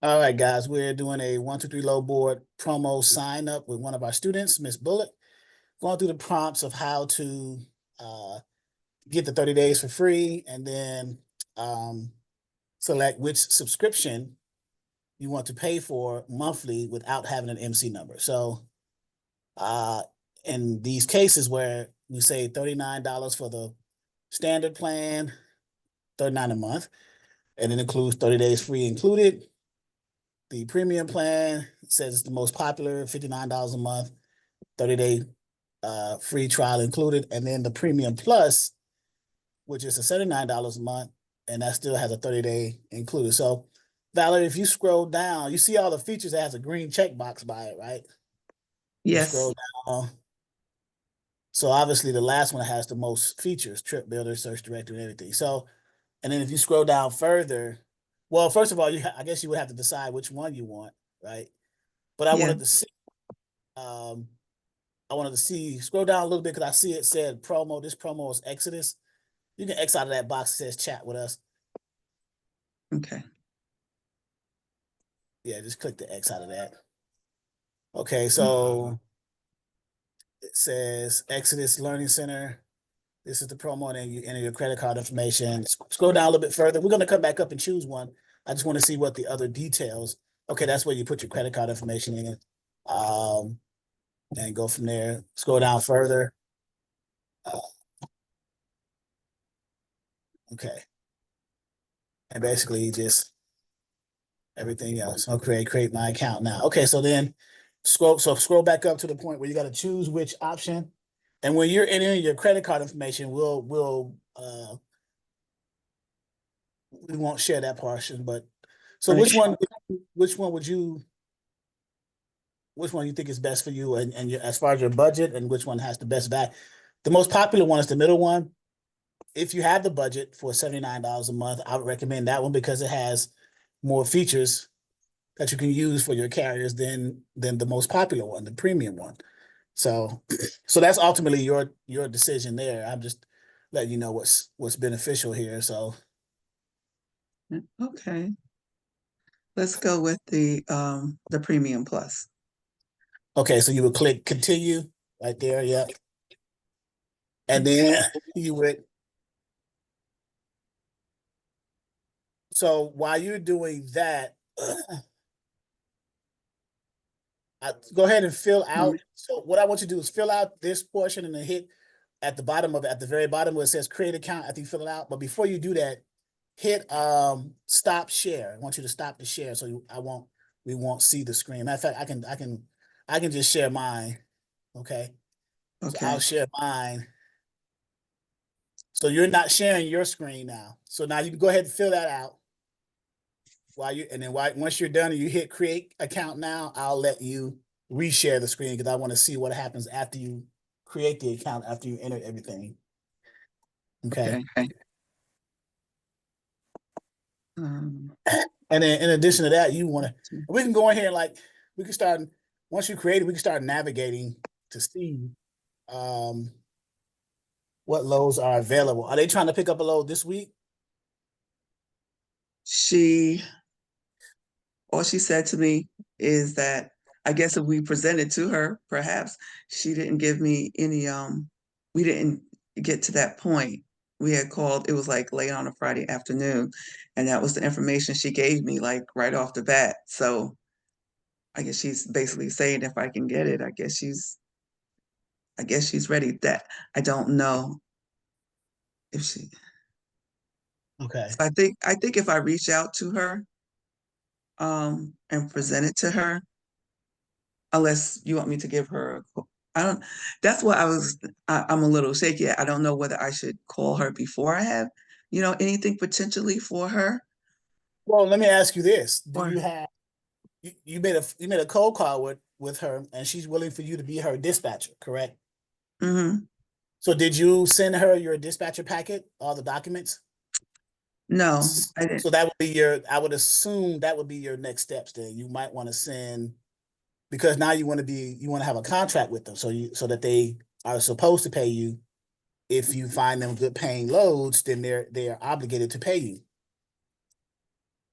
All right, guys, we're doing a 123Loadboard promo sign up with one of our students, Miss Bullock, going through the prompts of how to uh, get the 30 days for free and then um, select which subscription you want to pay for monthly without having an MC number. So uh, in these cases where we say $39 for the standard plan, 39 a month, and it includes 30 days free included. The premium plan says it's the most popular, $59 a month, 30-day free trial included. And then the premium plus, which is a $79 a month, and that still has a 30-day included. So, Valerie, if you scroll down, you see all the features that has a green checkbox by it, right? You Yes. scroll down. So obviously the last one has the most features, trip builder, search directory, and everything. So, and then if you scroll down further, well, first of all, I guess you would have to decide which one you want, right? But I Yeah. wanted to see um, I wanted to see, scroll down a little bit because I see it said promo. This promo is Exodus. You can X out of that box that says chat with us. Okay. Yeah, just click the X out of that. Okay, so it says Exodus Learning Center. This is the promo, and then you enter your credit card information. Scroll down a little bit further. We're going to come back up and choose one. I just want to see what the other details. Okay, that's where you put your credit card information in. And go from there. Scroll down further. Okay. And basically just everything else. Okay, create my account now. Okay, so then scroll back up to the point where you got to choose which option. And when you're entering your credit card information, we won't share that portion, but so Right. which one you think is best for you and as far as your budget and which one has the best back? The most popular one is the middle one. If you have the budget for $79 a month, I would recommend that one because it has more features that you can use for your carriers than the most popular one, the premium one. So so that's ultimately your decision there. I'm just letting you know what's beneficial here. So Okay. Let's go with the premium plus. okay, so you would click continue right there, yeah. And then you would so while you're doing that, go ahead and fill out. So what I want you to do is fill out this portion and then hit at the bottom of it, at the very bottom where it says create account after you fill it out. But before you do that, hit stop share. I want you to stop the share so we won't see the screen. Matter of fact, I can just share mine. Okay. So I'll Okay. share mine. So you're not sharing your screen now. So now you can go ahead and fill that out. Once you're done and you hit create account now, I'll let you reshare the screen because I want to see what happens after you create the account after you enter everything. Okay. Okay. Um, And then in addition to that, we can go in here and we can start once you create it, we can start navigating to see um what loads are available. Are they trying to pick up a load this week? all she said to me is that I guess if we presented to her, perhaps she didn't give me any we didn't get to that point. We had called, it was like late on a Friday afternoon, and that was the information she gave me like right off the bat. So I guess she's basically saying if I can get it, I guess she's ready. That I don't know if she. Okay. So I think if I reach out to her, and present it to her, unless you want me to give her, I don't. That's what I'm a little shaky. I don't know whether I should call her before I have, anything potentially for her. Well, let me ask you this: Do Or you have you made a cold call with her, and she's willing for you to be her dispatcher, correct? hmm So did you send her your dispatcher packet, all the documents? no, I didn't. So that would be I would assume that would be your next steps. Then you might want to send because now you want to have a contract with them, so that they are supposed to pay you. If you find them good paying loads, then they are obligated to pay you.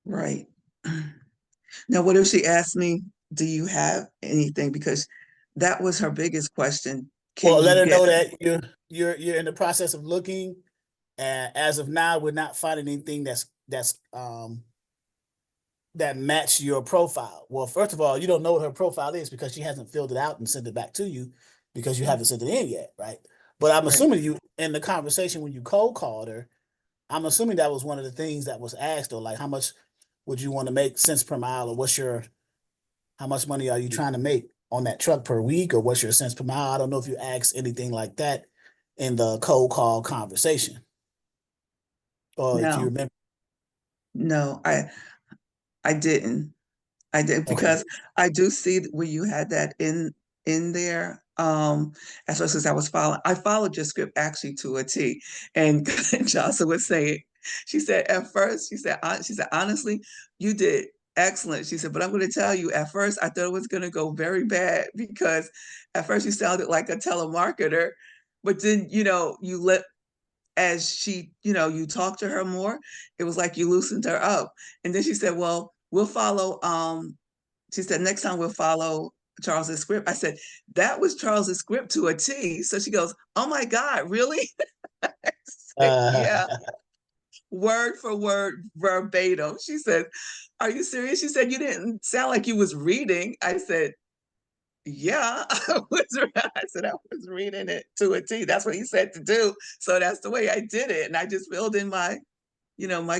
Right. Now, what if she asked me, do you have anything? Because that was her biggest question. Can Well, let you her get, know that you're in the process of looking, and as of now, we're not finding anything that match your profile. Well, first of all, you don't know what her profile is because she hasn't filled it out and sent it back to you because you haven't sent it in yet, right? But I'm right, assuming you in the conversation when you cold called her, I'm assuming that was one of the things that was asked, or like how much would you want to make cents per mile, or how much money are you trying to make on that truck per week, or what's your cents per mile? I don't know if you asked anything like that in the cold call conversation, or if you no, remember. no, I didn't. I did Okay. because I do see where you had that in there. As well as I followed your script actually to a T. And Jocelyn was saying, she said at first, she said, honestly, you did excellent. She said, but I'm going to tell you, at first I thought it was going to go very bad because at first you sounded like a telemarketer, but then you let as she, you talked to her more, it was like you loosened her up. And then she said, well, we'll follow she said, next time we'll follow Charles's script. I said, that was Charles's script to a T. So she goes, oh my God, really? I said, Uh, yeah, word for word, verbatim. She said, are you serious? She said, you didn't sound like you was reading. I said, yeah, I said, I was reading it to a T. That's what he said to do. So that's the way I did it. And I just filled in my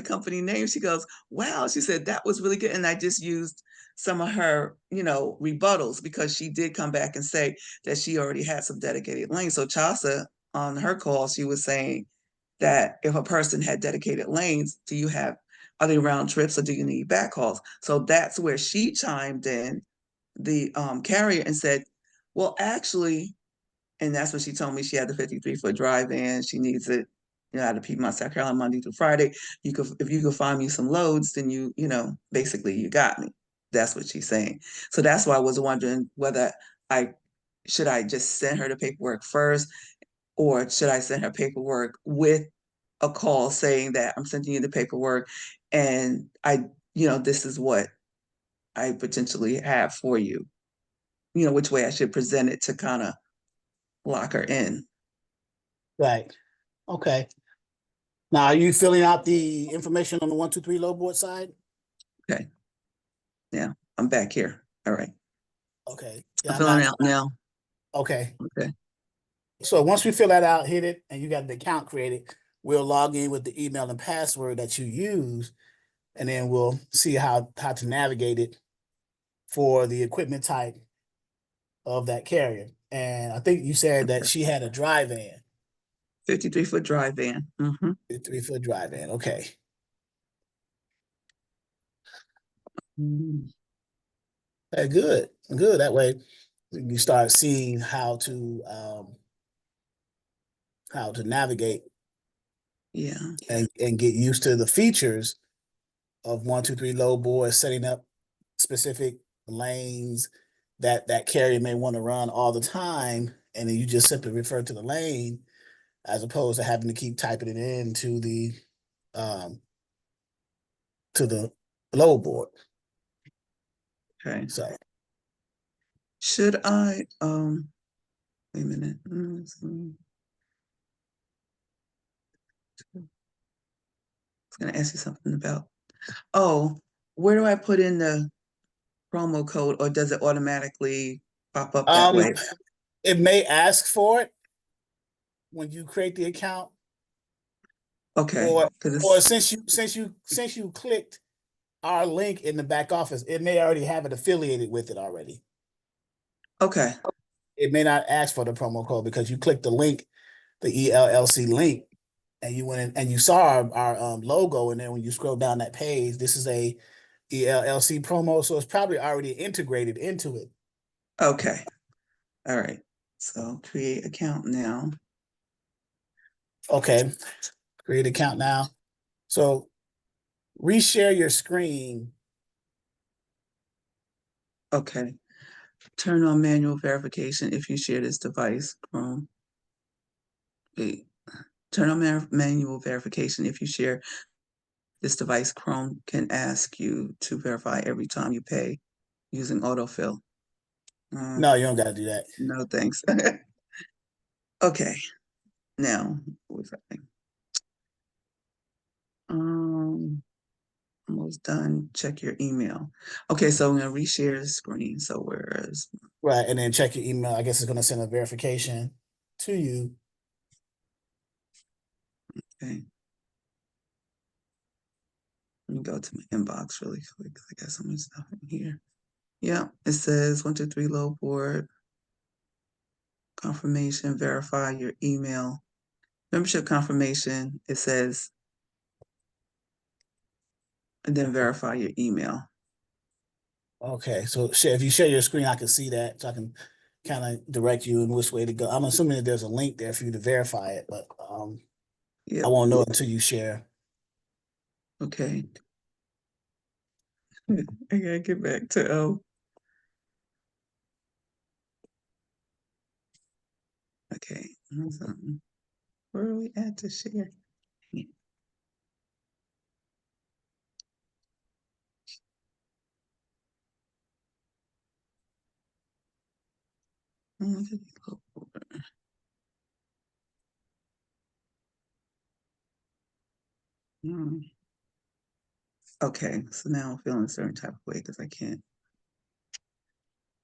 company name. She goes, wow. She said, that was really good. And I just used some of her, rebuttals because she did come back and say that she already had some dedicated lanes. So Chasa on her call, she was saying that if a person had dedicated lanes, are they round trips or do you need back calls? So that's where she chimed in, the carrier, and said, well, actually, and that's when she told me she had the 53-foot drive in. She needs it, out of Piedmont, South Carolina, Monday through Friday. If you could find me some loads, then basically you got me. That's what she's saying. So that's why I was wondering whether I should I just send her the paperwork first, or should I send her paperwork with a call saying that I'm sending you the paperwork and this is what I potentially have for you. Which way I should present it to kind of lock her in. right. Okay. Now, are you filling out the information on the 123 low board side? Okay. Yeah, I'm back here. All right. Okay. I'm Yeah, I'm filling not. out now. Okay. Okay. So once we fill that out, hit it, and you got the account created, we'll log in with the email and password that you use, and then we'll see how to navigate it for the equipment type of that carrier. And I think you said that she had a drive-in, 53-foot drive van. Mm-hmm. 3-foot drive-in. Okay. Mm-hmm. Good. Good. That way you start seeing how to navigate Yeah. and get used to the features of 123 Loadboard, setting up specific lanes that carrier may want to run all the time, and then you just simply refer to the lane as opposed to having to keep typing it into um the load board. Okay. So Should I wait a minute. I was gonna ask you something about, oh, where do I put in the promo code, or does it automatically pop up that um way? it may ask for it when you create the account, Okay. or Because or it's since you clicked our link in the back office, it may already have it affiliated with it already. okay. It may not ask for the promo code because you clicked the link, the ELLC link, and you went in and you saw our logo, and then when you scroll down that page, this is a ELLC promo, so it's probably already integrated into it. Okay. All right. So create account now. Okay, create account now. So reshare your screen. Okay. Turn on manual verification if you share this device. Chrome. Wait. Turn on manual verification if you share this device, Chrome, can ask you to verify every time you pay using autofill. No, you don't got to do that. No, thanks. Okay, now, what was that thing? Almost done. Check your email. Okay, so I'm gonna reshare the screen. So whereas, Right, and then check your email. I guess it's going to send a verification to you. okay. Let me go to my inbox really quick because I got so much stuff in here. Yeah, it says 123Loadboard confirmation, verify your email. Membership confirmation, it says, and then verify your email. Okay, so if you share your screen, I can see that, so I can kind of direct you in which way to go. I'm assuming that there's a link there for you to verify it, but I Yep. won't know until you share. Okay. I gotta get back to okay. Where are we at to share? Okay, so now I'm feeling a certain type of way because I can't.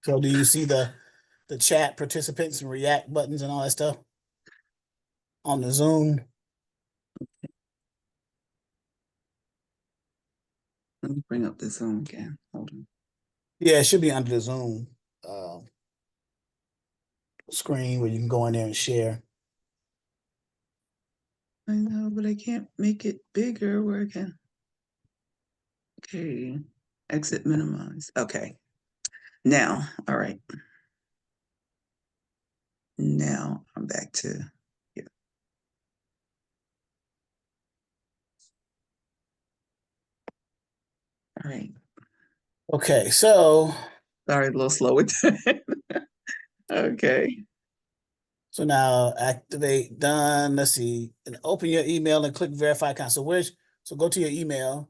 So do you see the chat participants and react buttons and all that stuff on the Zoom? Let me bring up the Zoom again. Hold on. Yeah, it should be under the Zoom uh, screen where you can go in there and share. I know, but I can't make it bigger. Where again? Okay. Exit minimize. Okay. Now, all right. Now I'm back to yeah. All right. Okay, so Sorry, a little slow with that. Okay. so now activate done. Let's see, and open your email and click verify account. So go to your email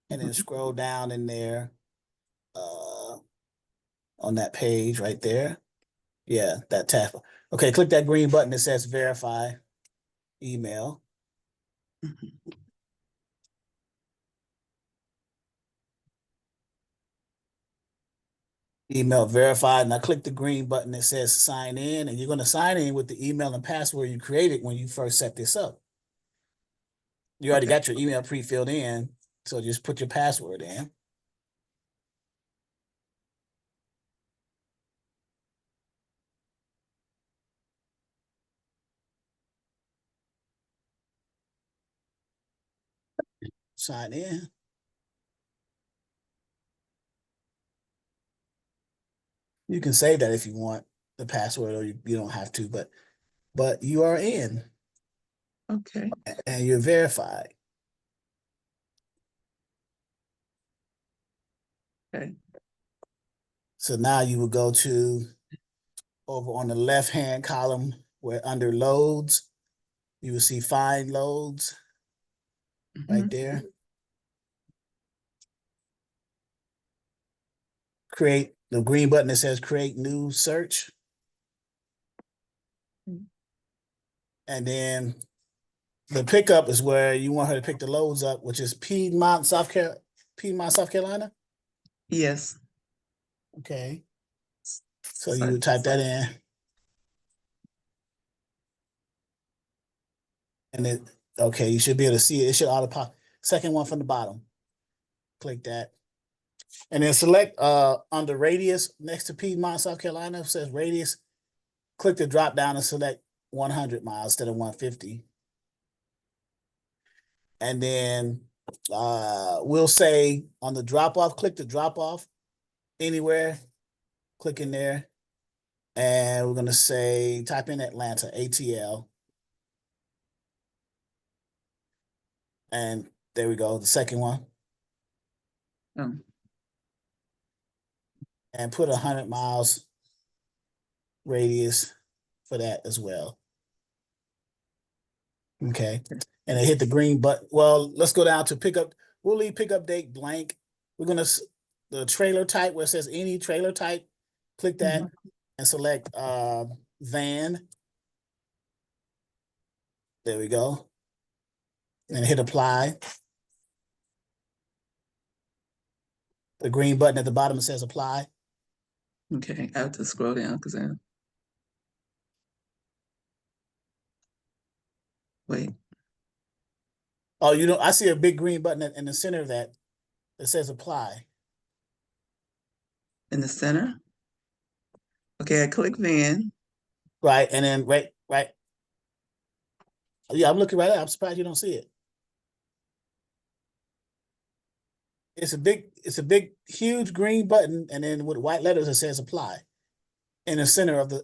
and then scroll down in there on that page right there. Yeah, that tab. Okay, click that green button that says verify email. Email verified. Now click the green button that says sign in, and you're going to sign in with the email and password you created when you first set this up. You already Okay. got your email pre-filled in, so just put your password in. Sign in. You can save that if you want the password, or you don't have to, but you are in Okay. and you're verified. Okay. So now you will go to over on the left-hand column where under loads, you will see find loads right there. Create the green button that says create new search. And then the pickup is where you want her to pick the loads up, which is Piedmont, South Carolina. Yes. Okay. So you Sorry. would type that in. And it, okay, you should be able to see it. It should auto pop. Second one from the bottom. Click that. And then select under radius next to Piedmont, South Carolina. It says radius. Click the drop down and select 100 miles instead of 150. And then we'll say on the drop off, click the drop off anywhere. Click in there. And we're going to say, type in Atlanta, ATL. And there we go, the second one. Oh. And put 100 miles radius for that as well. Okay. and then hit the green button. Well, let's go down to pickup. We'll leave pickup date blank. We're gonna the trailer type where it says any trailer type. Click that and select van. There we go. And hit apply. The green button at the bottom says apply. Okay, I have to scroll down because I wait. Oh, you know, I see a big green button in the center of that says apply. In the center. Okay, I click van. Right, and then right. Yeah, I'm looking right at it. I'm surprised you don't see it. It's a big, huge green button, and then with white letters it says apply in the center of the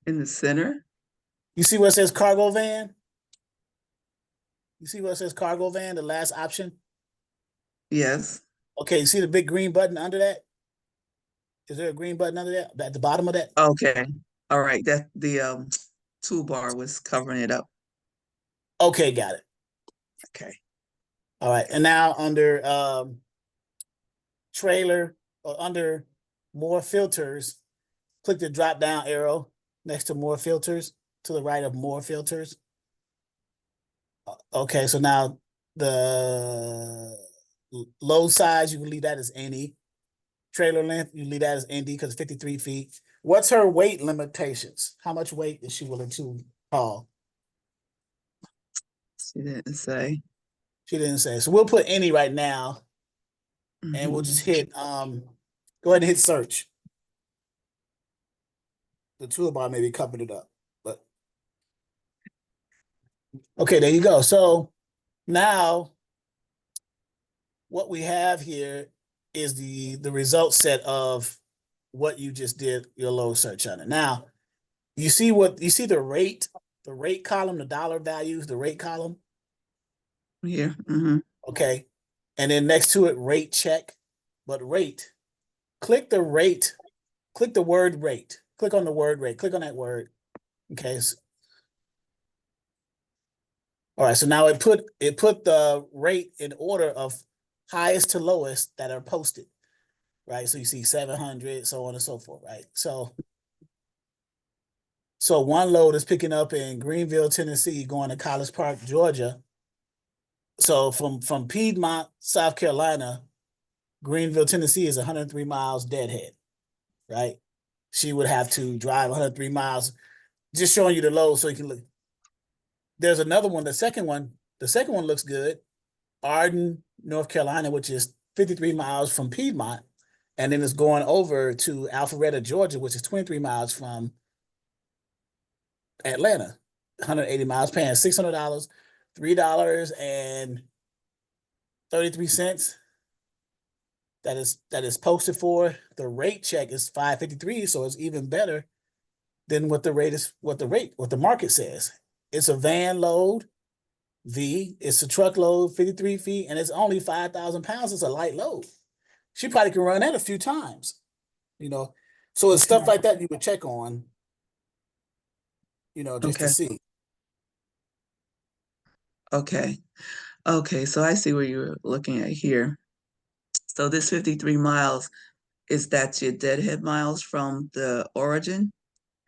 In the center. You see where it says cargo van? You see where it says cargo van, the last option? Yes. Okay, you see the big green button under that? Is there a green button under that? At the bottom of that? Okay. All right. That the toolbar was covering it up. Okay, got it. Okay. All right. And now under trailer or under more filters, click the drop down arrow next to more filters to the right of more filters. Okay, so now the load size, you can leave that as any. Trailer length, you leave that as ND because it's 53 feet. What's her weight limitations? How much weight is she willing to haul? She didn't say. She didn't say. So we'll put any right now, and we'll just hit go ahead and hit search. The toolbar maybe covered it up, but okay, there you go. So now what we have here is the result set of what you just did your load search on it. Now, you see the rate column, the dollar values, the rate column. Yeah. Okay. And then next to it, rate check. But rate, click the rate, click the word rate. Click on the word rate. Click on that word. Okay. All right. So now it put the rate in order of highest to lowest that are posted. Right. So you see 700, so on and so forth. Right. So one load is picking up in Greenville, Tennessee, going to College Park, Georgia. So from Piedmont, South Carolina, Greenville, Tennessee is 103 miles deadhead, right? She would have to drive 103 miles, just showing you the load so you can look. There's another one, the second one looks good. Arden, North Carolina, which is 53 miles from Piedmont, and then it's going over to Alpharetta, Georgia, which is 23 miles from Atlanta, 180 miles, paying $600, $3.33. That is posted for. The rate check is $5.53, so it's even better than what the market says. It's a van load, it's a truckload, 53 feet, and it's only 5,000 pounds. It's a light load. She probably can run that a few times, So it's stuff like that you would check on, just to see. Okay. So I see where you're looking at here. So this 53 miles, is that your deadhead miles from the origin?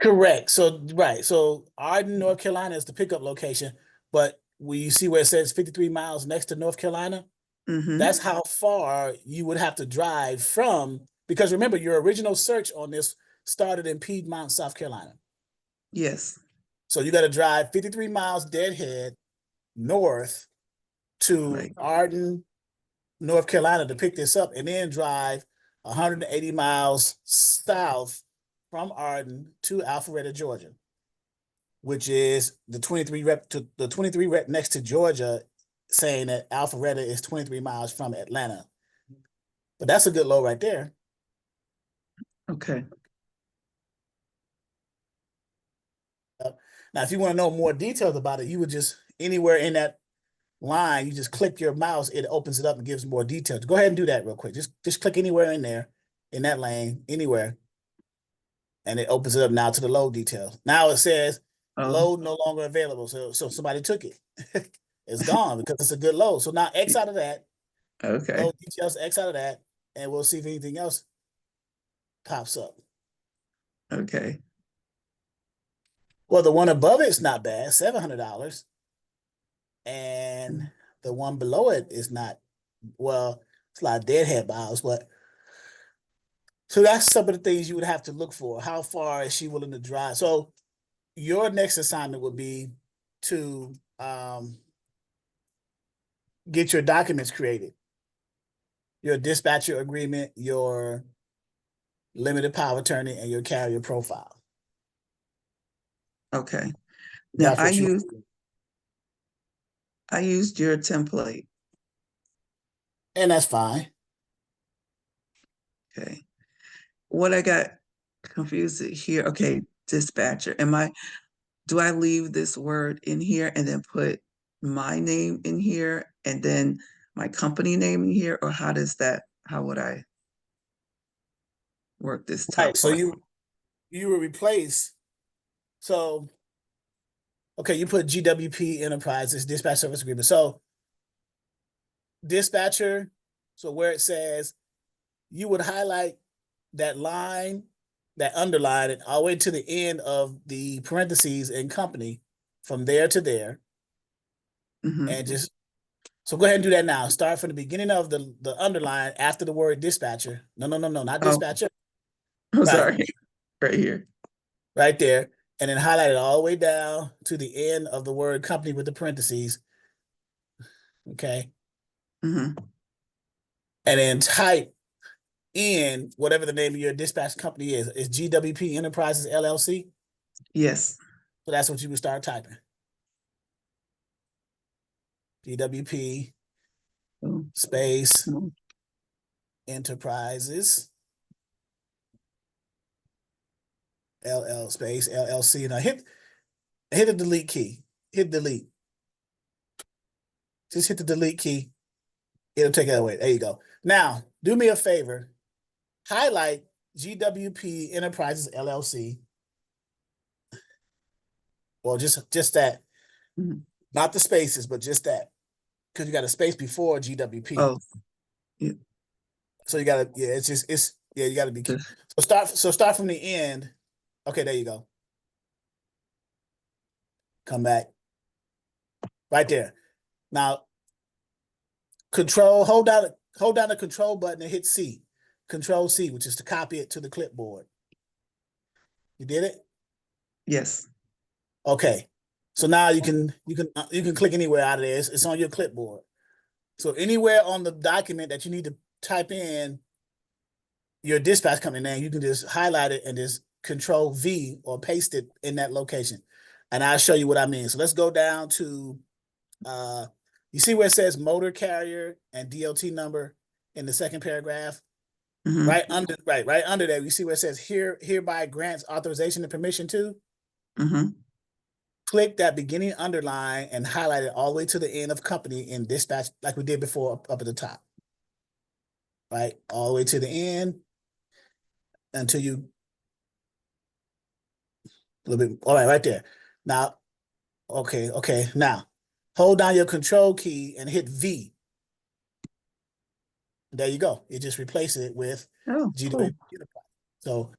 Correct. So, right. So Arden, North Carolina is the pickup location, but when you see where it says 53 miles next to North Carolina, that's how far you would have to drive from, because remember, your original search on this started in Piedmont, South Carolina. Yes. So you got to drive 53 miles deadhead north to Arden, North Carolina to pick this up, and then drive 180 miles south from Arden to Alpharetta, Georgia, which is the 23 rep next to Georgia, saying that Alpharetta is 23 miles from Atlanta. But that's a good load right there. Okay. Now, if you want to know more details about it, you would just, anywhere in that line, you just click your mouse, it opens it up and gives more details. Go ahead and do that real quick. Just click anywhere in there, in that lane, anywhere. And it opens it up now to the load details. Now it says Oh, load no longer available. So somebody took it. It's gone because it's a good load. So now X out of that, okay. load details X out of that, and we'll see if anything else pops up. Okay. Well, the one above it is not bad, $700, and the one below it is not. Well, it's a lot of deadhead miles, but so that's some of the things you would have to look for. How far is she willing to drive? So your next assignment would be to get your documents created, your dispatcher agreement, your limited power attorney, and your carrier profile. Okay. Now That's what you. I used your template. And that's fine. Okay. What I got confused here. Okay, dispatcher. Do I leave this word in here and then put my name in here and then my company name in here? Or how would I work this Right. top So part? you will replace. So okay, you put GWP Enterprises Dispatch Service Agreement. So dispatcher. So where it says, you would highlight that line, that underline it all the way to the end of the parentheses in company, from there to there, and just so go ahead and do that now. Start from the beginning of the underline after the word dispatcher. No, not Oh, dispatcher. I'm Right, sorry. Right here. right there, and then highlight it all the way down to the end of the word company with the parentheses. Okay, Mm-hmm. and then type in whatever the name of your dispatch company is. Is GWP Enterprises LLC? Yes. So that's what you would start typing. GWP Oh, space oh, Enterprises space LLC. Now hit the delete key. Hit delete. Just hit the delete key. It'll take it away. There you go. Now, do me a favor. Highlight GWP Enterprises LLC. Well, just that. mhm. Not the spaces, but just that. Because you got a space before GWP. Oh, yeah. So you gotta, yeah, you gotta be. This- So start from the end. Okay, there you go. Come back. Right there. Now, hold down the control button and hit C. Control C, which is to copy it to the clipboard. You did it? Yes. Okay. So now you can click anywhere out of this. It's on your clipboard. So anywhere on the document that you need to type in your dispatch company name, you can just highlight it and just Control V or paste it in that location. And I'll show you what I mean. So let's go down to you see where it says motor carrier and DOT number in the second paragraph? Mm-hmm. Right under there, you see where it says hereby grants authorization and permission to. Mm-hmm. Click that beginning underline and highlight it all the way to the end of company in dispatch, like we did before up at the top. Right, all the way to the end until you a little bit. All right there. Now, okay. Now, hold down your control key and hit V. There you go. You just replace it with Oh, GWP. cool. So,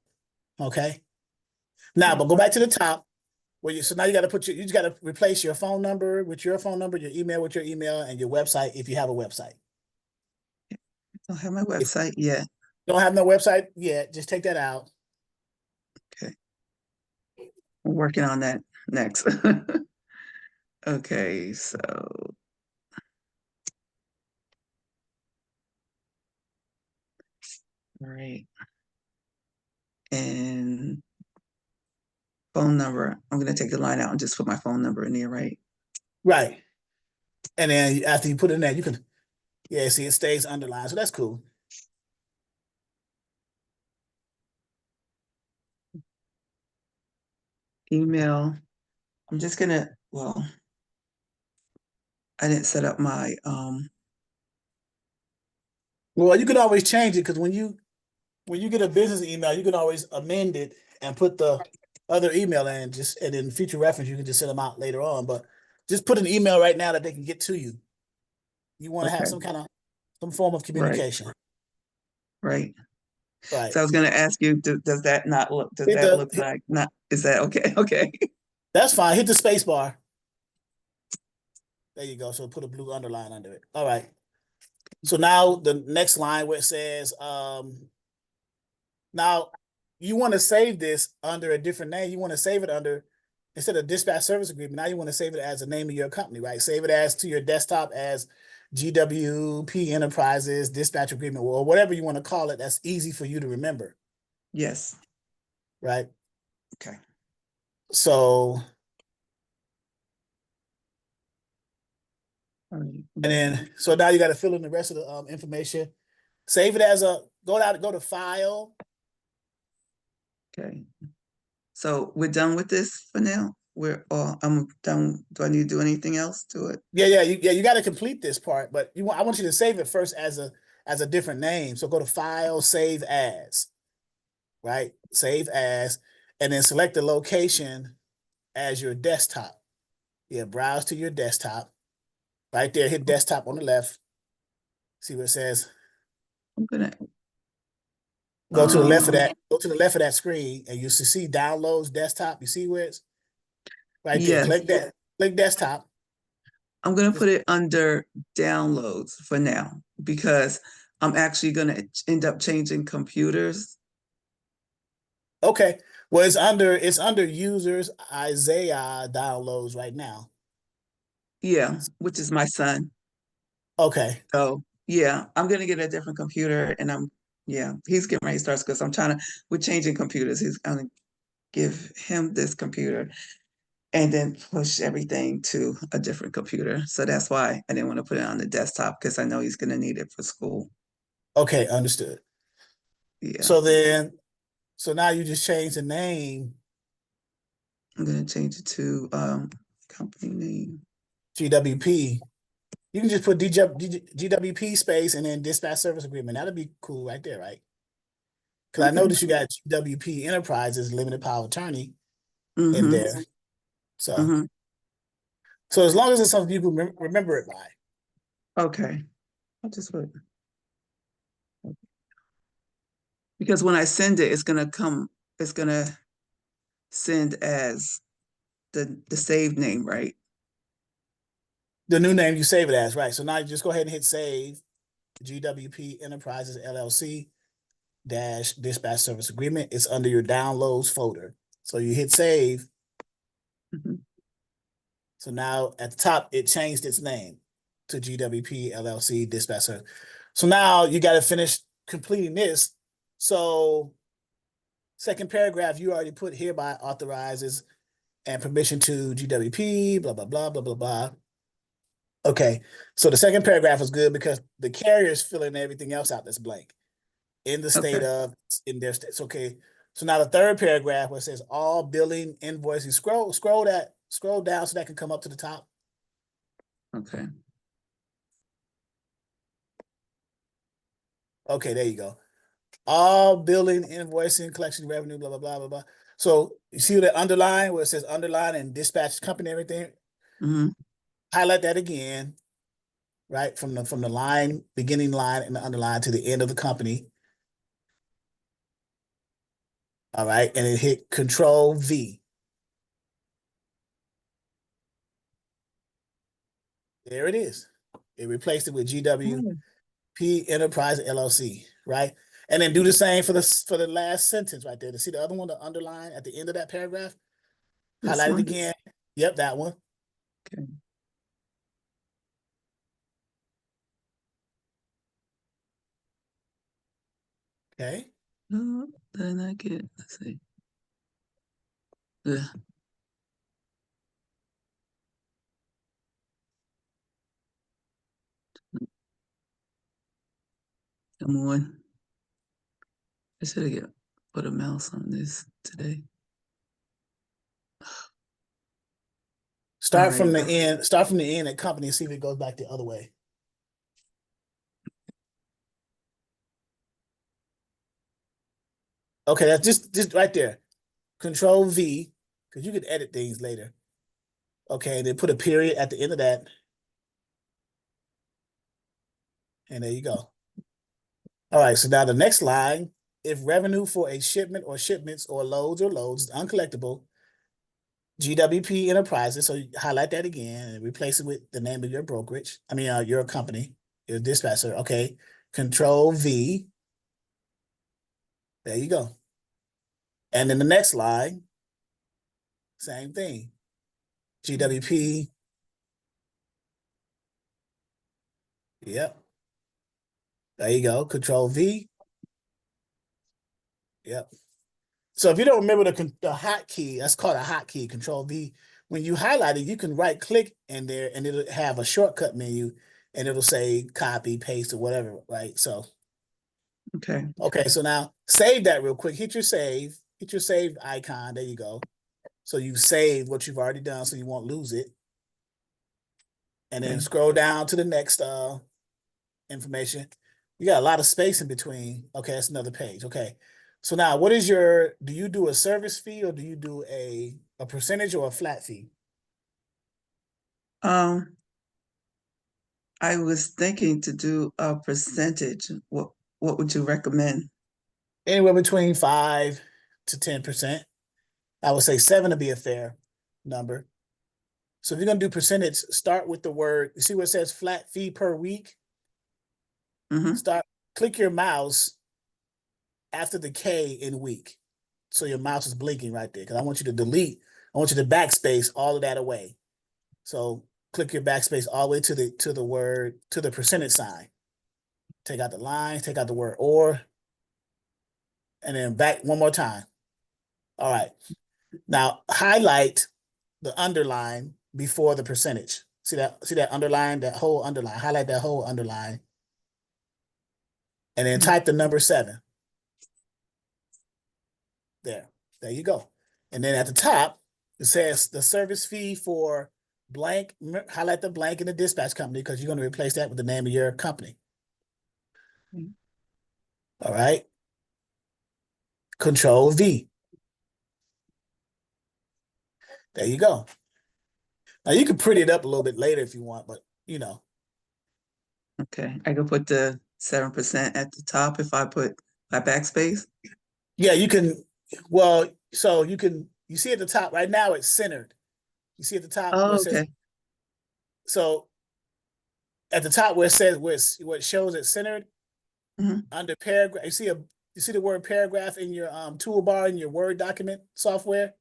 okay. Now, but go back to the top where so now you got to you just got to replace your phone number with your phone number, your email with your email, and your website if you have a website. I don't have my If website yet. you don't have no website yet, just take that out. Okay. I'm working on that next. Okay, so all right. And phone number. I'm gonna take the line out and just put my phone number in there, right? Right. And then after you put it in there, you can, yeah, see it stays underlined. So that's cool. Email. I'm just gonna, well, I didn't set up my Well, you can always change it because when you get a business email, you can always amend it and put the other email and in future reference, you can just send them out later on. But just put an email right now that they can get to you. You want to have Okay. some form of Right. communication. Right. Right. So I was going to ask you, does that not look, does that look like not, is that okay? Okay. That's fine. Hit the space bar. There you go. So put a blue underline under it. All right. So now the next line where it says, now you want to save this under a different name. You want to save it under, instead of dispatch service agreement, now you want to save it as the name of your company, right? Save it as to your desktop as GWP Enterprises Dispatch Agreement, or whatever you want to call it. That's easy for you to remember, Yes. right? Okay. So, All right. and then, so now you got to fill in the rest of the information. Save it as go to file. Okay. So we're done with this for now? I'm done. Do I need to do anything else to it? Yeah, you got to complete this part, but I want you to save it first as a different name. So go to file, save as, right? Save as, and then select the location as your desktop. Yeah, browse to your desktop. Right there, hit desktop on the left. See what it says. I'm gonna Go to the left of that. Go to the left of that screen, and you see downloads desktop. You see where it's right there. yes. Click that. Click desktop. I'm gonna put it under downloads for now because I'm actually gonna end up changing computers. Okay. Well, it's under users Isaiah downloads right now. Yeah, which is my son. Okay. So yeah, I'm gonna get a different computer and he's getting ready to start because we're changing computers. He's gonna give him this computer and then push everything to a different computer. So that's why I didn't want to put it on the desktop because I know he's gonna need it for school. Okay, understood. Yeah, So now you just change the name I'm gonna change it to company name. GWP. You can just put GWP space and then dispatch service agreement. That'll be cool right there, right? Because I Okay. noticed you got GWP Enterprises limited power of attorney in Mm-hmm. there. So, Mm-hmm. so as long as it's something you can remember it by. Okay. I'll just put because when I send it, it's gonna send as the saved name, right? The new name you save it as, right? So now you just go ahead and hit save. GWP Enterprises LLC dash dispatch service agreement. It's under your downloads folder. So you hit save. Mm-hmm. So now at the top, it changed its name to GWP LLC dispatch service. So now you got to finish completing this. So second paragraph, you already put hereby authorizes and permission to GWP, blah, blah, blah, blah, blah, blah. Okay, so the second paragraph is good because the carrier is filling everything else out that's blank in the state Okay. of, in their states. Okay, so now the third paragraph where it says all billing invoicing, scroll down so that can come up to the top. Okay. Okay, there you go. All billing, invoicing, collection, revenue, blah, blah, blah, blah, blah. So you see that underline where it says underline and dispatch company, everything? Mm-hmm. Highlight that again, right? From the line, beginning line and the underline to the end of the company. All right, and then hit Control V. There it is. It replaced it with GWP Enterprise LLC, right? And then do the same for the last sentence right there. To see the other one, the underline at the end of that paragraph? This Highlight it one. again. Yep, that one. Okay. Okay. Then I get, let's see. Yeah. Come on. I should have put a mouse on this today. All Start from right. the end. Start from the end at company and see if it goes back the other way. Okay, that's just right there. Control V, because you can edit things later. Okay, then put a period at the end of that. And there you go. All right, so now the next line, if revenue for a shipment or shipments or loads is uncollectible, GWP Enterprises, so you highlight that again and replace it with the name of your brokerage. I mean, your company, your dispatcher. Okay, Control V. There you go. And then the next line, same thing. GWP. Yep. There you go. Control V. Yep. So if you don't remember the hotkey, that's called a hotkey, Control V. When you highlight it, you can right click in there and it'll have a shortcut menu and it'll say copy, paste, or whatever, right? So Okay. okay, so now save that real quick. Hit your save icon. There you go. So you save what you've already done so you won't lose it. And then Okay. scroll down to the next information. You got a lot of space in between. Okay, that's another page. Okay. So now what is do you do a service fee or do you do a percentage or a flat fee? I was thinking to do a percentage. What would you recommend? Anywhere between 5 to 10%. I would say 7 to be a fair number. So if you're gonna do percentage, start with the word, you see where it says flat fee per week? Click your mouse after the K in week. So your mouse is blinking right there because I want you to backspace all of that away. So click your backspace all the way to the percentage sign. Take out the lines, take out the word or, and then back one more time. All right. Now highlight the underline before the percentage. See that underline, that whole underline, highlight that whole underline. And then type the number 7. There you go. And then at the top, it says the service fee for blank, highlight the blank in the dispatch company because you're going to replace that with the name of your company. All right. Control V. There you go. Now you can pretty it up a little bit later if you want, but you know. Okay, I could put the 7% at the top if I put my backspace. Yeah, you can. Well, so you see at the top right now it's centered. You see at the top where it says, okay. So at the top where it shows it's centered, under paragraph, you see the word paragraph in your toolbar in your Word document software?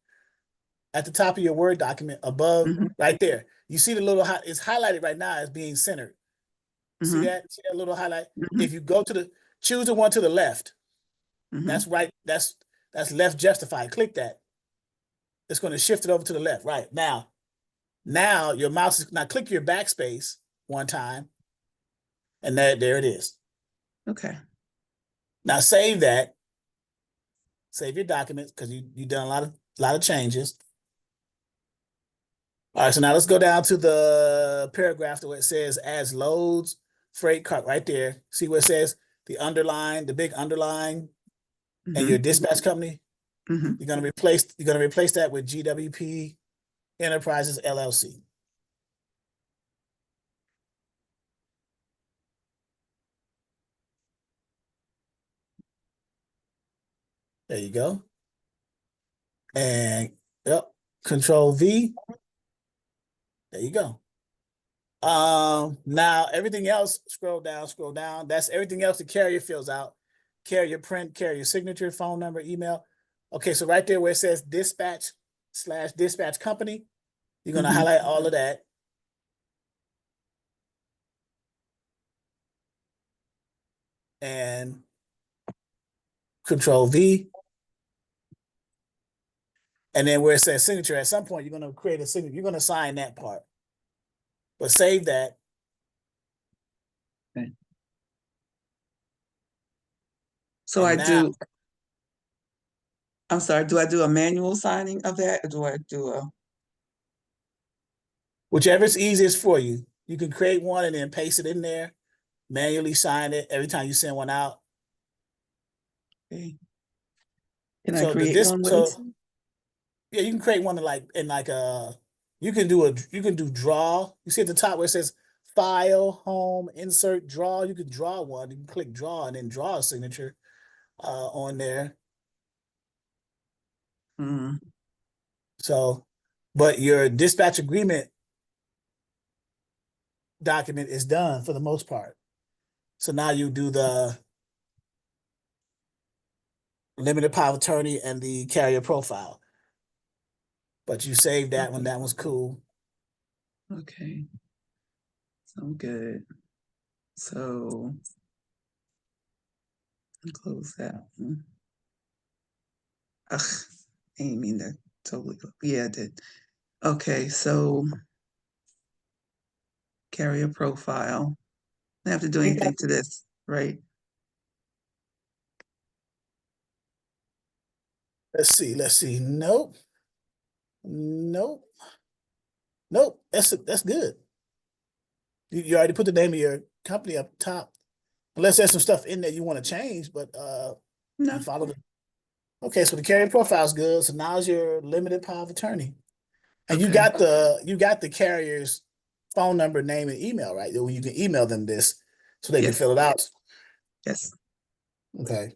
At the top of your Word document above, right there. You see the little, it's highlighted right now as being centered. See that? See that little highlight? If you go choose the one to the left, that's right, that's left justified. Click that. It's going to shift it over to the left. Right. Now your mouse is, now click your backspace one time, and there it is. Okay. Now save that. Save your documents because you've done a lot of changes. All right, so now let's go down to the paragraph where it says as loads, freight cart, right there. See where it says the big underline, and your dispatch company? You're gonna replace that with GWP Enterprises LLC. There you go. And yep, Control V. There you go. Now everything else, scroll down. That's everything else the carrier fills out. Carrier print, carrier signature, phone number, email. Okay, so right there where it says dispatch/dispatch company, you're gonna highlight all of that. And Control V. And then where it says signature, at some point, you're going to create a signature. You're going to sign that part. But save that. Okay. So I'm sorry, do I do a manual signing of that or do I do a? Whichever is easiest for you. You can create one and then paste it in there, manually sign it every time you send one out. Okay. Can I create one, Willis? Yeah, you can create one you can do draw. You see at the top where it says file, home, insert, draw. You can draw one. You can click draw and then draw a signature on there. Mm, So, but your dispatch agreement document is done for the most part. So now you do the limited power of attorney and the carrier profile. But you saved that one. That was cool. okay, sound good. So close that one. Ugh, I didn't mean that totally. Yeah, I did. Okay, so carrier profile. I don't have to do anything to this, right? Let's see. Let's see. Nope. Nope. Nope. That's good. You already put the name of your company up top. Unless there's some stuff in there you want to change, but you No. follow the. Okay, so the carrier profile is good. So now's your limited power of attorney. And Okay. you got the carrier's phone number, name, and email, right? You can email them this so they can Yes. fill it out. Yes. Okay.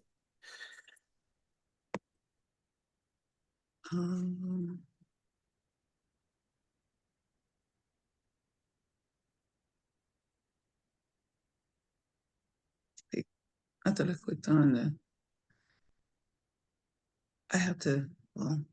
Um, I thought I clicked on the. I have to. Well,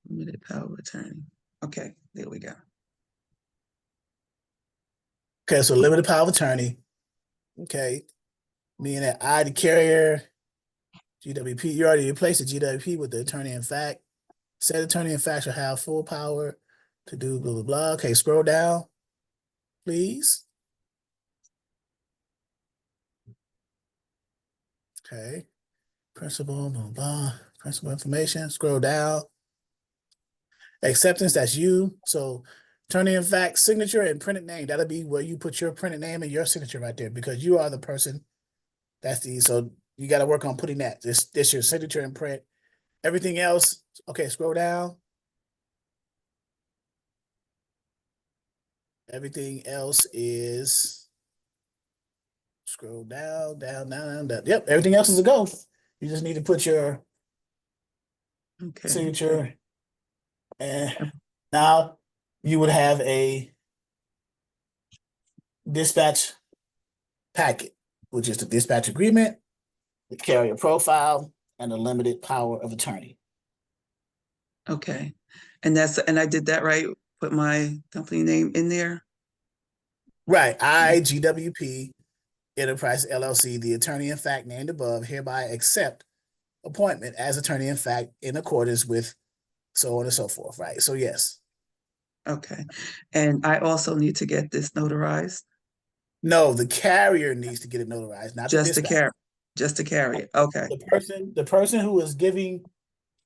limited power of attorney. Okay, there we go. Okay, so limited power of attorney. Okay. Meaning that I, the carrier, GWP, you already replaced the GWP with the attorney in fact. Said attorney in fact shall have full power to do blah, blah, blah. Okay, scroll down, please. Okay. Principal, blah, blah, principal information. Scroll down. Acceptance, that's you. So attorney in fact, signature and printed name. That'll be where you put your printed name and your signature right there because you are the person. So you got to work on putting that. This your signature and print. Everything else, okay, scroll down. Everything else is scroll down, down, down, down, down. Yep, everything else is a go. You just need to put your Okay. signature, and now you would have a dispatch packet, which is the dispatch agreement, the carrier profile, and the limited power of attorney. Okay. And I did that right. Put my company name in there. Right. GWP Enterprise LLC, the attorney in fact named above, hereby accept appointment as attorney in fact in accordance with so on and so forth. Right. So yes. Okay. And I also need to get this notarized. No, the carrier needs to get it notarized, not the Just to dispatch. carry, just to carry it. Okay. The person who is giving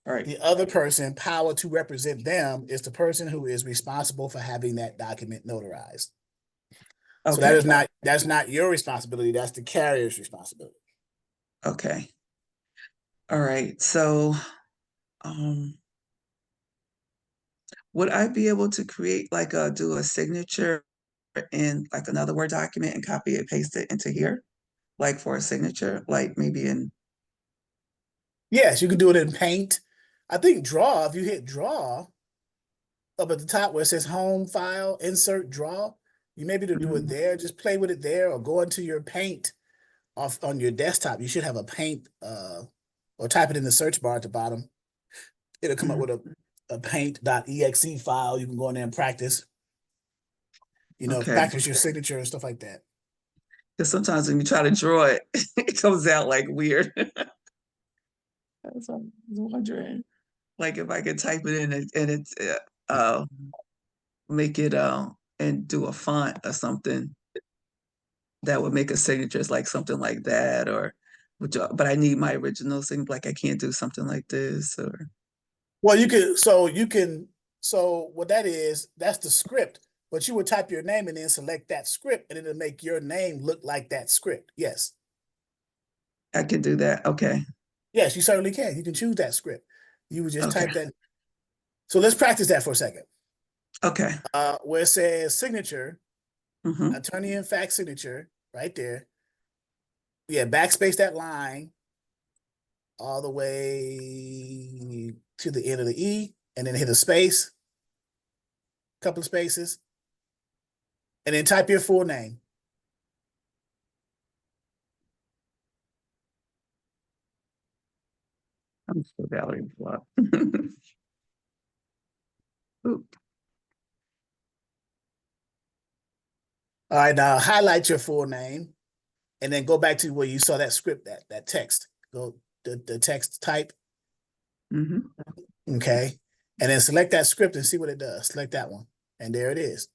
All right. the other person power to represent them is the person who is responsible for having that document notarized. So Okay. that's not your responsibility. That's the carrier's responsibility. Okay. All right. So, um, would I be able to create do a signature in like another Word document and copy it, paste it into here, like for a signature, like maybe in. Yes, you can do it in Paint. I think Draw. If you hit Draw up at the top where it says Home File, Insert Draw, you may be able to do it there. Just play with it there, or go into your Paint off on your desktop. You should have a Paint, or type it in the search bar at the bottom. It'll come up with a paint.exe file. You can go in there and practice. Okay. Practice your signature and stuff like that. Because sometimes when you try to draw it, it comes out like weird. That's what I was wondering. Like if I could type it in and it's make it and do a font or something that would make a signature. It's like something like that, or but I need my original thing. Like I can't do something like this, or Well, you can. So what that is, that's the script. but you would type your name and then select that script, and it'll make your name look like that script. Yes. I can do that. Okay. Yes, you certainly can. You can choose that script. You would just Okay. type that. So let's practice that for a second. Okay. Where it says signature, Mm-hmm. attorney-in-fact signature, right there. Yeah, backspace that line all the way to the end of the E, and then hit a space, couple of spaces, and then type your full name. I'm still Valerie Bullock. Ooh. All right, now highlight your full name, and then go back to where you saw that script, that text. Go the text type. Mm-hmm. Okay. And then select that script and see what it does. Select that one. And there it is.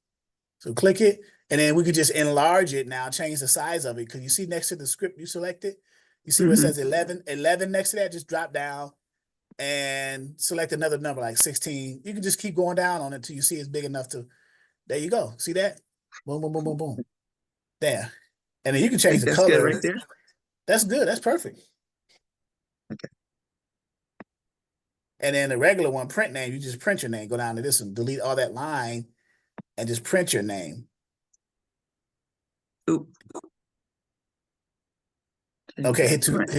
So click it, and then we could just enlarge it now, change the size of it. Because you see next to the script you selected, you see where it Mm-hmm. says 11 next to that, just drop down and select another number like 16. You can just keep going down on it until you see it's big enough to, there you go. See that? Boom, boom, boom, boom, boom. There. And then you can change Think the that's good color. right there? That's good. That's perfect. Okay. And then the regular one, print name, you just print your name. Go down to this one, delete all that line, and just print your name. Ooh. Okay, Print.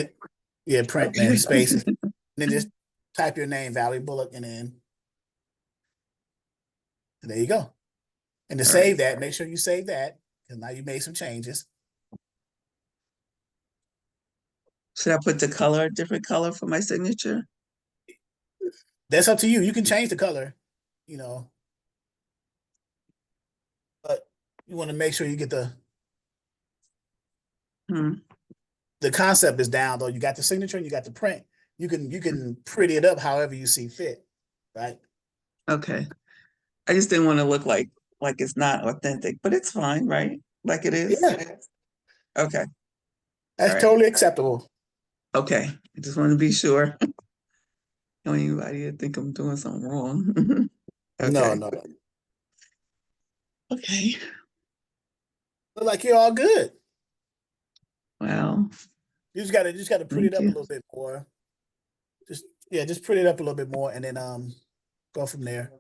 print, Okay. then space, and then just type your name, Valerie Bullock, and then there you go. And to All save right. that, make sure you save that, because now you made some changes. Should I put the color, different color for my signature? That's up to you. You can change the color, you know, but you want to make sure you get Hmm. the concept is down though. You got the signature and you got the print. You can pretty it up however you see fit, right? Okay. I just didn't want to look like it's not authentic, but it's fine, right? Like it is. Yeah, Okay. All that's right. totally acceptable. Okay. I just want to be sure. Don't want anybody to think I'm doing something wrong. No, Okay. no. Okay. Look like you're all good. Well, You just gotta pretty it thank up a you. little bit more. Just pretty it up a little bit more, and then go from there.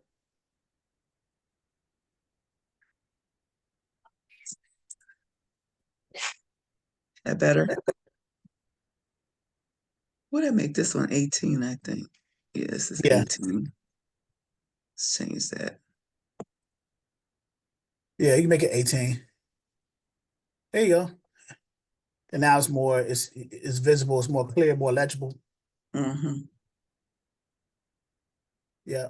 That better? Would I make this one 18, I think? Yeah, this is Yeah, 18. Let's change that. yeah, you can make it 18. There you go. And now it's visible, it's more clear, more legible. Mm-hmm. Yeah.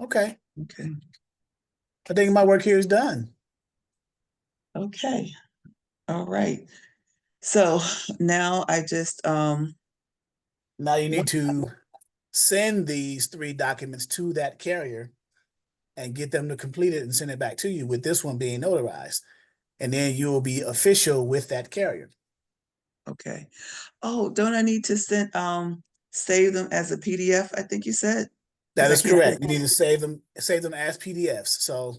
Okay. Okay. I think my work here is done. Okay. All right. So now I just Now you what need to send these 3 documents to that carrier and get them to complete it and send it back to you with this one being notarized. And then you will be official with that carrier. okay. Oh, don't I need to save them as a PDF, I think you said? That Because I is can't correct. You need to save them as PDFs. So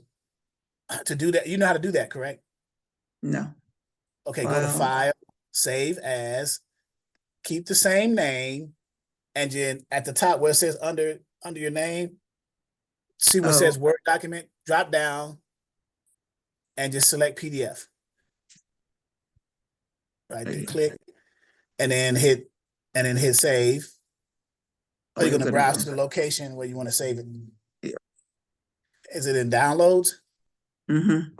to do that, you know how to do that, correct? no. Okay, go to File. File, Save As, keep the same name, and then at the top where it says under your name, see what Oh, says Word document, drop down, and just select PDF. Right, then okay. click, and then hit save. Or Oh, you're you're gonna gonna browse go. to the location where you want to save it. Yeah. Is it in downloads? Mm-hmm.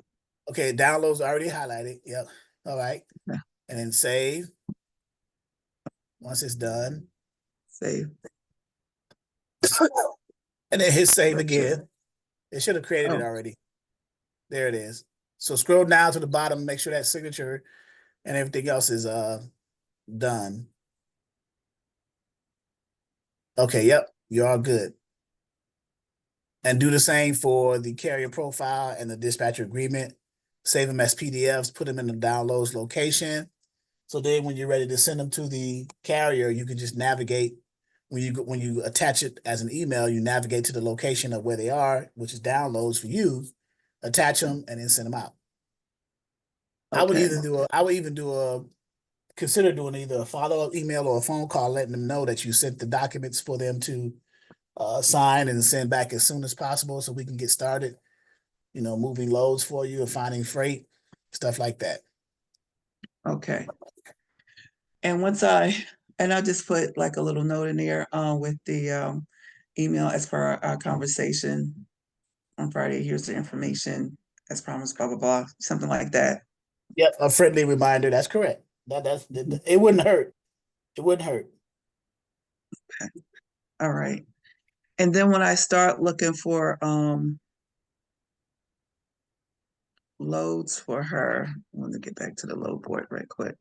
Okay, downloads already highlighted. Yep. All right. Yeah. And then save. Once it's done, Save. and then hit save Gotcha. again. It should have created it Oh, already. There it is. So scroll down to the bottom, make sure that signature and everything else is done. Okay, yep, you're all good. And do the same for the carrier profile and the dispatcher agreement. Save them as PDFs, put them in the downloads location. So then when you're ready to send them to the carrier, you can just navigate. When you attach it as an email, you navigate to the location of where they are, which is downloads for you, attach them, and then send them out. Okay. I would even consider doing either a follow-up email or a phone call, letting them know that you sent the documents for them to sign and send back as soon as possible so we can get started, moving loads for you and finding freight, stuff like that. Okay. And I'll just put like a little note in there with the email as per our conversation on Friday. Here's the information as promised, blah, blah, blah, something like that. Yep, a friendly reminder. That's correct. It wouldn't hurt. It wouldn't hurt. All right. And then when I start looking for loads for her, I want to get back to the load board right quick.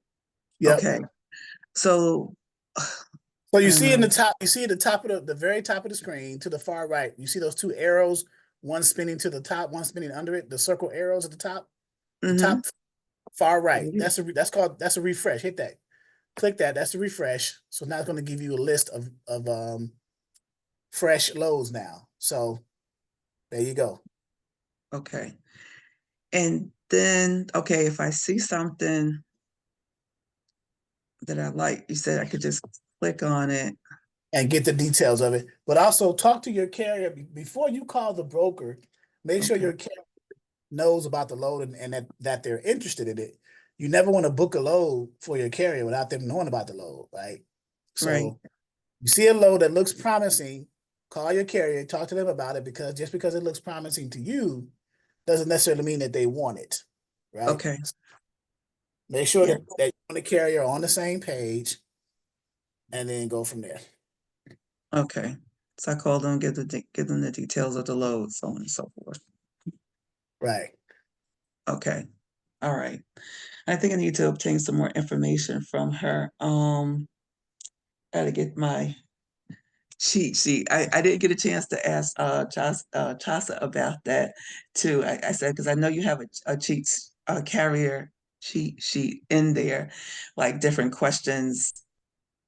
Yep. Okay. So So you see in the top, you see at the top of the very top of the screen to the far right, you see those two arrows, one spinning to the top, one spinning under it, the circle arrows at the top, the top far right. That's a refresh. Hit that. Click that. That's a refresh. So now it's going to give you a list of fresh loads now. So there you go. Okay. And then, okay, if I see something that I like, you said I could just click on it. And get the details of it. But also talk to your carrier before you call the broker. Make sure your carrier knows about the load and that they're interested in it. You never want to book a load for your carrier without them knowing about the load, right? So you see a load that looks promising, call your carrier, talk to them about it, because just because it looks promising to you doesn't necessarily mean that they want it, right? Okay. Make sure that you and the carrier are on the same page, and then go from there. Okay. So I call them, give them the details of the load, so on and so forth. Right. Okay. All right. I think I need to obtain some more information from her. Gotta get my cheat sheet. I didn't get a chance to ask Chasa about that too. I said, because I know you have a carrier cheat sheet in there, like different questions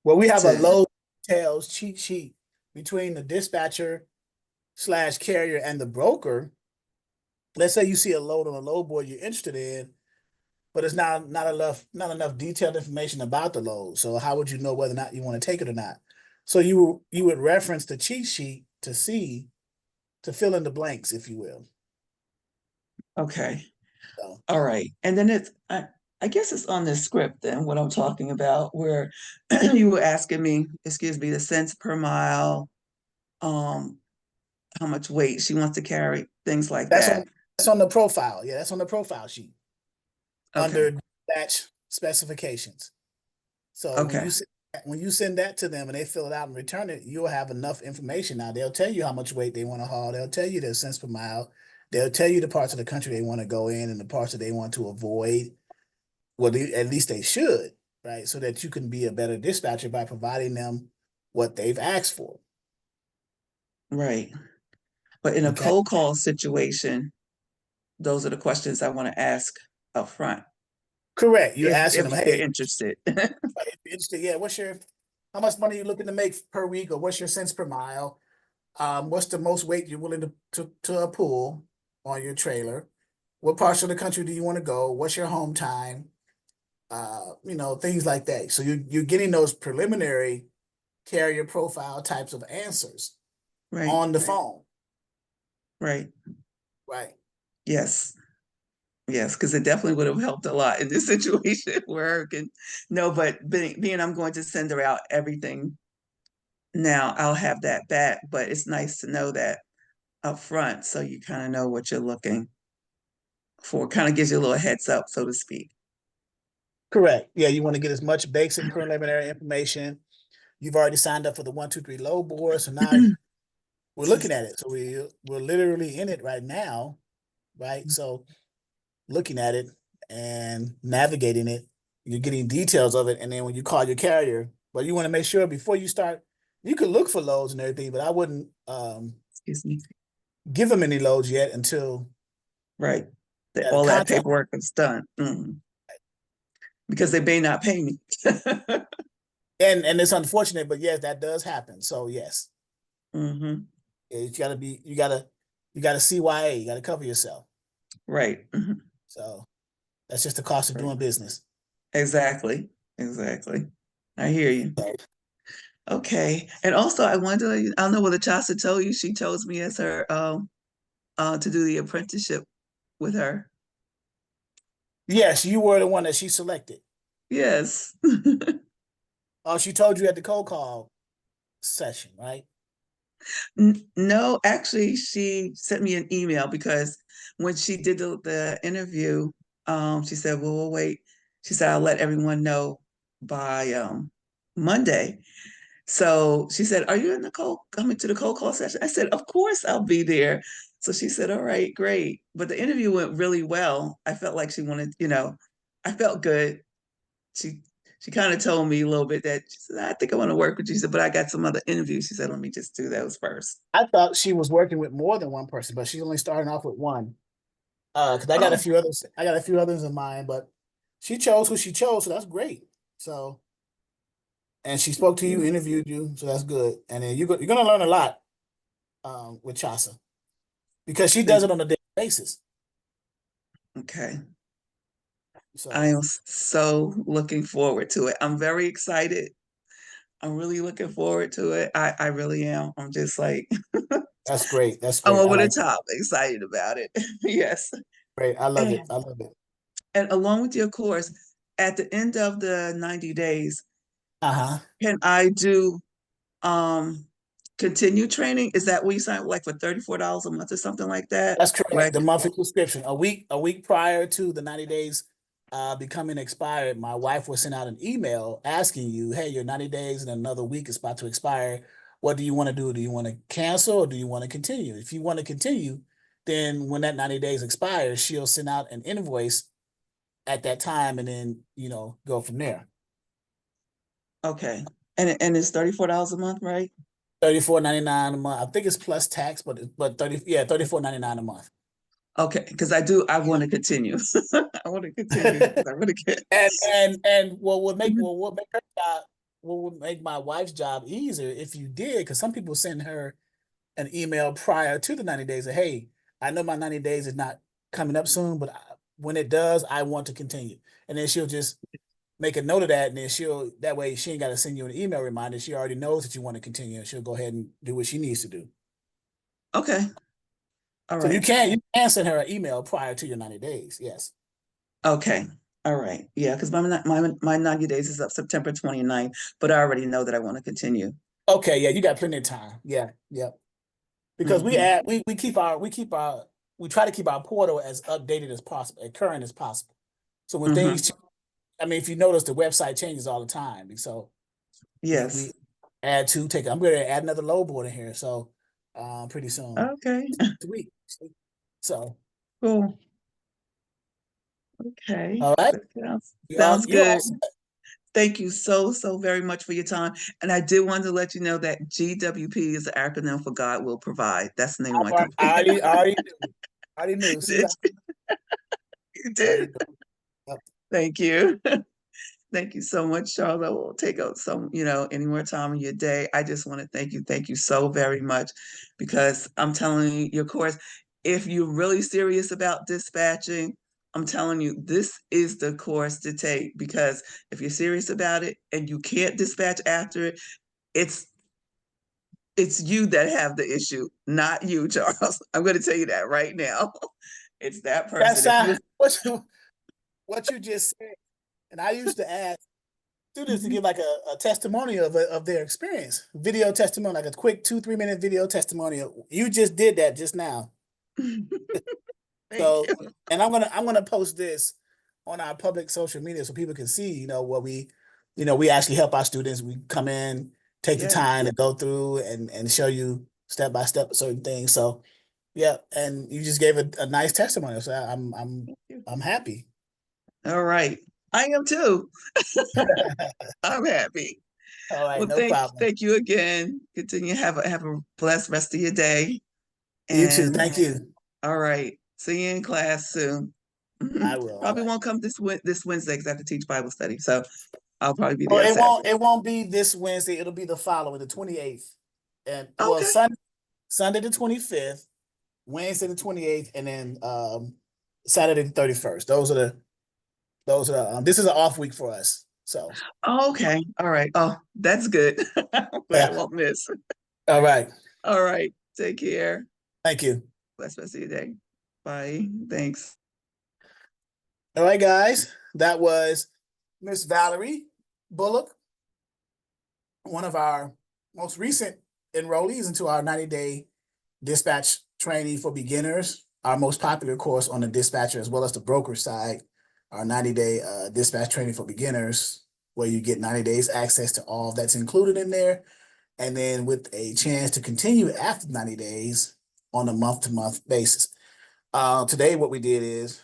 Well, we have a to, load details cheat sheet between the dispatcher / carrier and the broker. Let's say you see a load on a load board you're interested in, but it's not enough detailed information about the load. So how would you know whether or not you want to take it or not? So you would reference the cheat sheet to fill in the blanks, if you will. okay. So, All right. And then I guess it's on the script then, what I'm talking about, where you were asking me, excuse me, the cents per mile, um, how much weight she wants to carry, things like that's that. on the profile. Yeah, that's on the profile sheet Okay. under batch specifications. So Okay. when you send that to them and they fill it out and return it, you'll have enough information. Now they'll tell you how much weight they want to haul. They'll tell you their cents per mile. They'll tell you the parts of the country they want to go in and the parts that they want to avoid. Well, at least they should, right? So that you can be a better dispatcher by providing them what they've asked for. Right. But in a Okay. cold call situation, those are the questions I want to ask up front Correct. You're if asking them, they're hey, interested. if you're interested, yeah, how much money are you looking to make per week, or what's your cents per mile? What's the most weight you're willing to pull on your trailer? What parts of the country do you want to go? What's your home time? Things like that. So you're getting those preliminary carrier profile types of answers Right. on the phone. Right. Right. Yes. Yes, because it definitely would have helped a lot in this situation where I can no, but being I'm going to send her out everything now, I'll have that back, but it's nice to know that up front so you kind of know what you're looking for. Kind of gives you a little heads up, so to speak. Correct. Yeah, you want to get as much basic preliminary information. You've already signed up for the 123 load board, so now we're looking at it. So we're literally in it right now, right? So looking at it and navigating it, you're getting details of it, and then when you call your carrier, but you want to make sure before you start, you can look for loads and everything, but I wouldn't Excuse me. give them any loads yet until Right. the All that contact. paperwork is done. Because they may not pay me. And it's unfortunate, but yes, that does happen. So yes, Mm-hmm. you gotta CYA, you gotta cover yourself. Right. So that's just the cost of Right. doing business. Exactly. Exactly. I hear you. Okay. And also I wonder, I don't know whether Chasa told you, she chose me as her to do the apprenticeship with her. Yes, you were the one that she selected. Yes. Oh, she told you at the cold call session, right? No, actually, she sent me an email because when she did the interview, she said, well, we'll wait. She said, I'll let everyone know by Monday. So she said, are you in the coming to the cold call session? I said, of course I'll be there. So she said, all right, great. But the interview went really well. I felt like she wanted, I felt good. She she kind of told me a little bit that she said, I think I want to work with you. She said, but I got some other interviews. She said, let me just do those first. I thought she was working with more than one person, but she's only starting off with one. Because I got a Oh, few others. I got a few others in mind, but she chose who she chose, so that's great. So, and she spoke to you, interviewed you, so that's good. And then you're gonna learn a lot with Chasa because she does thank it on a daily basis. okay. I So am so looking forward to it. I'm very excited. I'm really looking forward to it. I really am. I'm just like, that's great. That's I'm great. I over the like that. top excited about it. Yes. Great. I love it. And, I love it. and along with your course, at the end of the 90 days, Uh-huh. can I do um continue training? Is that what you sign like for $34 a month or something like that? That's Right. correct. The monthly subscription. A week prior to the 90 days becoming expired, my wife will send out an email asking you, hey, your 90 days and another week is about to expire. What do you want to do? Do you want to cancel or do you want to continue? If you want to continue, then when that 90 days expires, she'll send out an invoice at that time and then, go from there. Okay. And it's $34 a month, right? 34.99 a month. I think it's plus tax, but 34.99 a month. Okay, because I want to continue. I want to continue because I want to get. And what would make Mhm. what would make her job what would make my wife's job easier if you did, because some people send her an email prior to the 90 days of, hey, I know my 90 days is not coming up soon, but when it does, I want to continue. And then she'll just make a note of that, and then that way she ain't got to send you an email reminder. She already knows that you want to continue, and she'll go ahead and do what she needs to do. Okay, all So you right. can send her an email prior to your 90 days. Yes. Okay, all right. Yeah, because my 90 days is up September 29th, but I already know that I want to continue. Okay, yeah, you got plenty of time. Yeah, yeah. Because we Hmm. add we try to keep our portal as updated as possible, as current as possible. So when Hmm. I mean, if you notice, the website changes all the time. So we Yes. add I'm going to add another load board in here. So pretty soon, Okay, this week. So cool. Okay, all right, that sounds you're good. awesome. Thank you so very much for your time. And I did want to let you know that GWP is the acronym for God Will Provide. That's the name of my company. I already knew. See, Did you I already did? knew. Yep. Thank you. Thank you so much, Charlotte. I won't take up any more time in your day. I just want to thank you so very much because I'm telling you, your course, if you're really serious about dispatching, I'm telling you, this is the course to take because if you're serious about it and you can't dispatch after it, it's it's you that have the issue, not you, Charles. I'm going to tell you that right now. It's that That's person. If you what you just said. And I used to ask students to give like a testimonial of their experience, video testimony, like a quick 2-3 minute video testimonial. You just did that just now. thank So, you. and I'm gonna post this on our public social media so people can see, what we actually help our students. We come in, take the Yes. time to go through and show you step by step certain things. So, yeah, and you just gave a nice testimony. So I'm happy. All right. I am too. I'm happy. All right, Well, no problem. thank you again. Continue to have a blessed rest of your day. You too. And Thank you. all right, see you in class soon. I will. All Probably right. won't come this Wednesday because I have to teach Bible study. So I'll probably be Well, there Saturday. it won't be this Wednesday. It'll be the following, the 28th. And well, Okay. Sunday the 25th, Wednesday the 28th, and then Saturday the 31st. This is an off week for us. So, Oh, okay. All right. Oh, that's good. That I yeah. won't miss. All right. All right. Take care. Thank you. Bless rest of your day. Bye. Thanks. All right, guys. That was Miss Valerie Bullock, one of our most recent enrollees into our 90-day dispatch training for beginners, our most popular course on the dispatcher as well as the broker side, our 90-day dispatch training for beginners, where you get 90 days access to all that's included in there. And then with a chance to continue after 90 days on a month-to-month basis. Today, what we did is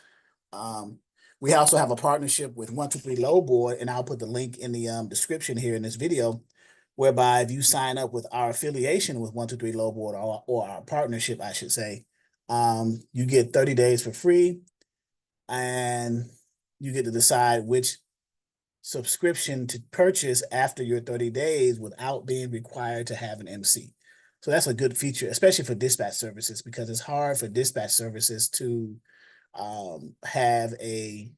we also have a partnership with 123Loadboard, and I'll put the link in the description here in this video, whereby if you sign up with our affiliation with 123Loadboard or our partnership, I should say, you get 30 days for free, and you get to decide which subscription to purchase after your 30 days without being required to have an MC. So that's a good feature, especially for dispatch services, because it's hard for dispatch services to have a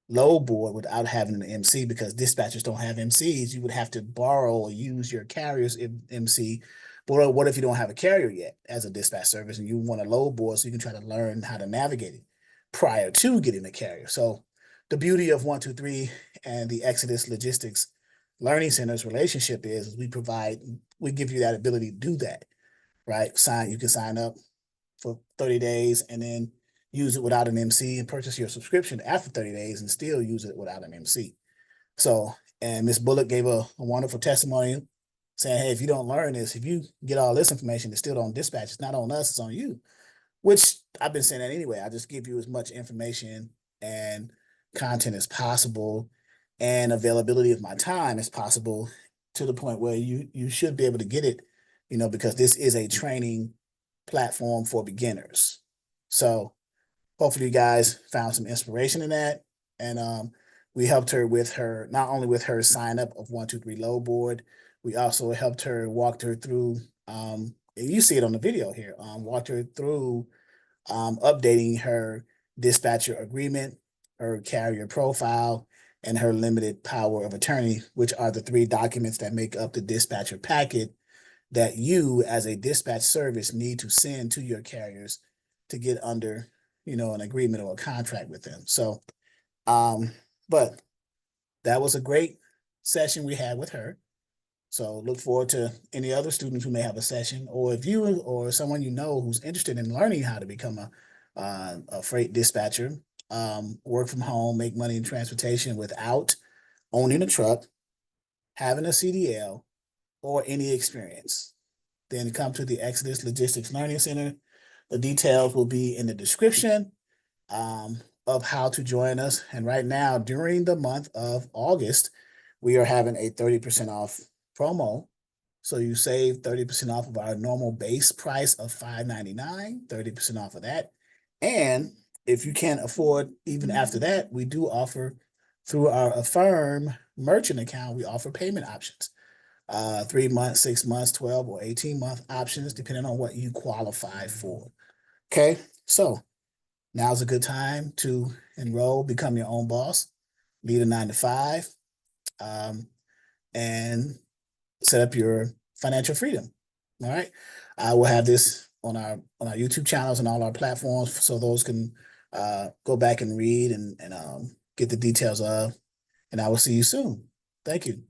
load board without having an MC, because dispatchers don't have MCs. You would have to borrow or use your carrier's MC. But what if you don't have a carrier yet as a dispatch service and you want a load board so you can try to learn how to navigate it prior to getting a carrier? So the beauty of 123 and the Exodus Logistics Learning Center's relationship is we give you that ability to do that, right? You can sign up for 30 days and then use it without an MC and purchase your subscription after 30 days and still use it without an MC. So, and Ms. Bullock gave a wonderful testimony saying, hey, if you don't learn this, if you get all this information and still don't dispatch, it's not on us, it's on you, which I've been saying that anyway. I just give you as much information and content as possible and availability of my time as possible, to the point where you should be able to get it, because this is a training platform for beginners. So hopefully you guys found some inspiration in that. And we helped her with not only with her sign up of 123Loadboard, we also helped her, walked her through, you see it on the video here, walked her through updating her dispatcher agreement, her carrier profile, and her limited power of attorney, which are the 3 documents that make up the dispatcher packet that you as a dispatch service need to send to your carriers to get under, an agreement or a contract with them. So, but that was a great session we had with her. So look forward to any other students who may have a session, or if you or someone who's interested in learning how to become a freight dispatcher, work from home, make money in transportation without owning a truck, having a CDL, or any experience, then come to the Exodus Logistics Learning Center. The details will be in the description of how to join us. And right now, during the month of August, we are having a 30% off promo. So you save 30% off of our normal base price of $5.99, 30% off of that. And if you can't afford even after that, we do offer, through our Affirm merchant account, we offer payment options. 3 months, 6 months, 12 or 18-month options, depending on what you qualify for. Okay, so now's a good time to enroll, become your own boss, lead a 9-to-5, and set up your financial freedom. All right, I will have this on our YouTube channels and all our platforms, so those can go back and read and get the details of. And I will see you soon. Thank you.